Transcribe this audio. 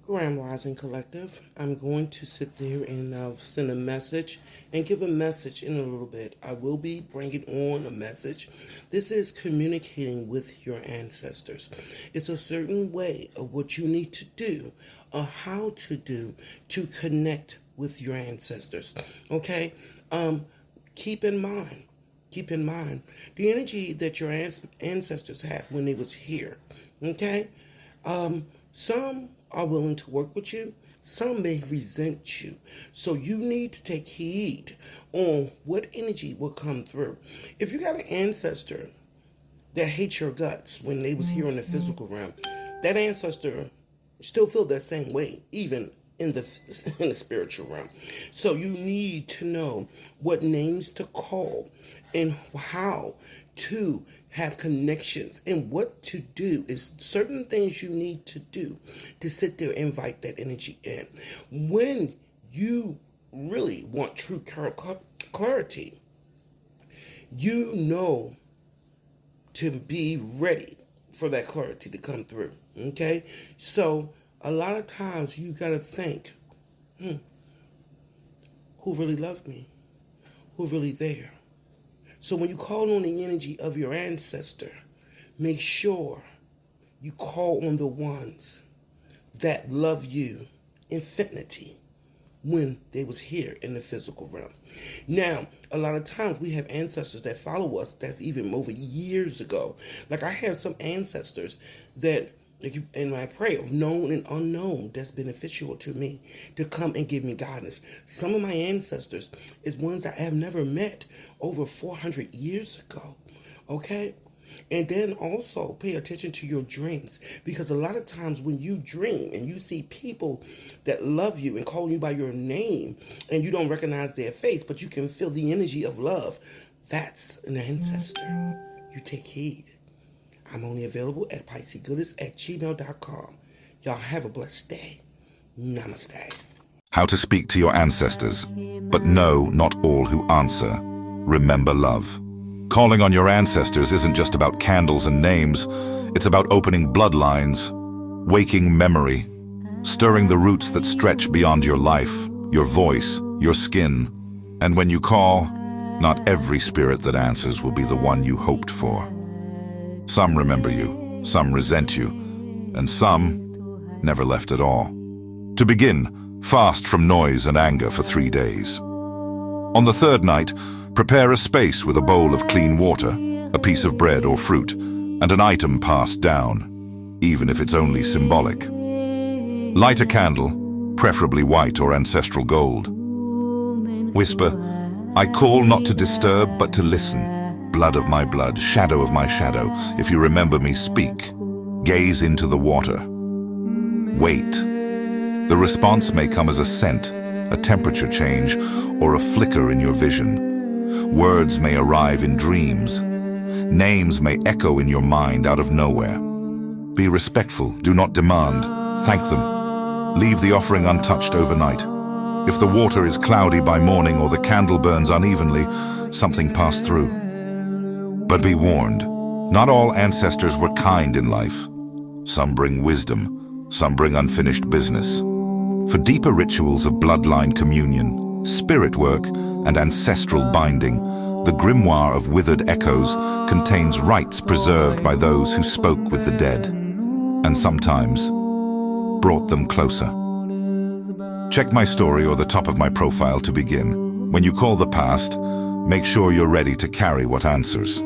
Grand Rising Collective. I'm going to sit there and send a message and give a message in a little bit. I will be bringing on a message. This is communicating with your ancestors. It's a certain way of what you need to do or how to do to connect with your ancestors. Okay? Keep in mind the energy that your ancestors have when they was here. Okay? Some are willing to work with you. Some may resent you. So you need to take heed on what energy will come through. If you got an ancestor that hates your guts when they was here in the physical realm, that ancestor still feel that same way, even in the spiritual realm. So you need to know what names to call and how to have connections, and what to do is certain things you need to do to sit there and invite that energy in. When you really want true clarity, you know to be ready for that clarity to come through. Okay? So a lot of times you got to think, who really loved me? Who really there? So when you call on the energy of your ancestor, make sure you call on the ones that love you infinity when they was here in the physical realm. Now, a lot of times we have ancestors that follow us that even over years ago. Like I have some ancestors that, in my prayer, known and unknown, that's beneficial to me to come and give me guidance. Some of my ancestors is ones that I have never met over 400 years ago. Okay? And then also pay attention to your dreams, because a lot of times when you dream and you see people that love you and call you by your name and you don't recognize their face, but you can feel the energy of love, that's an ancestor. You take heed. I'm only available at piscegoodness@gmail.com. Y'all have a blessed day. Namaste. How to speak to your ancestors. But no, not all who answer. Remember love. Calling on your ancestors isn't just about candles and names. It's about opening bloodlines, waking memory, stirring the roots that stretch beyond your life, your voice, your skin. And when you call, not every spirit that answers will be the one you hoped for. Some remember you, some resent you, and some never left at all. To begin, fast from noise and anger for 3 days. On the third night, prepare a space with a bowl of clean water, a piece of bread or fruit, and an item passed down, even if it's only symbolic. Light a candle, preferably white or ancestral gold. Whisper, I call not to disturb, but to listen. Blood of my blood, shadow of my shadow, if you remember me, speak. Gaze into the water. Wait. The response may come as a scent, a temperature change, or a flicker in your vision. Words may arrive in dreams. Names may echo in your mind out of nowhere. Be respectful, do not demand. Thank them. Leave the offering untouched overnight. If the water is cloudy by morning or the candle burns unevenly, something passed through. But be warned, not all ancestors were kind in life. Some bring wisdom, some bring unfinished business. For deeper rituals of bloodline communion, spirit work, and ancestral binding, the Grimoire of Withered Echoes contains rites preserved by those who spoke with the dead, and sometimes brought them closer. Check my story or the top of my profile to begin. When you call the past, make sure you're ready to carry what answers.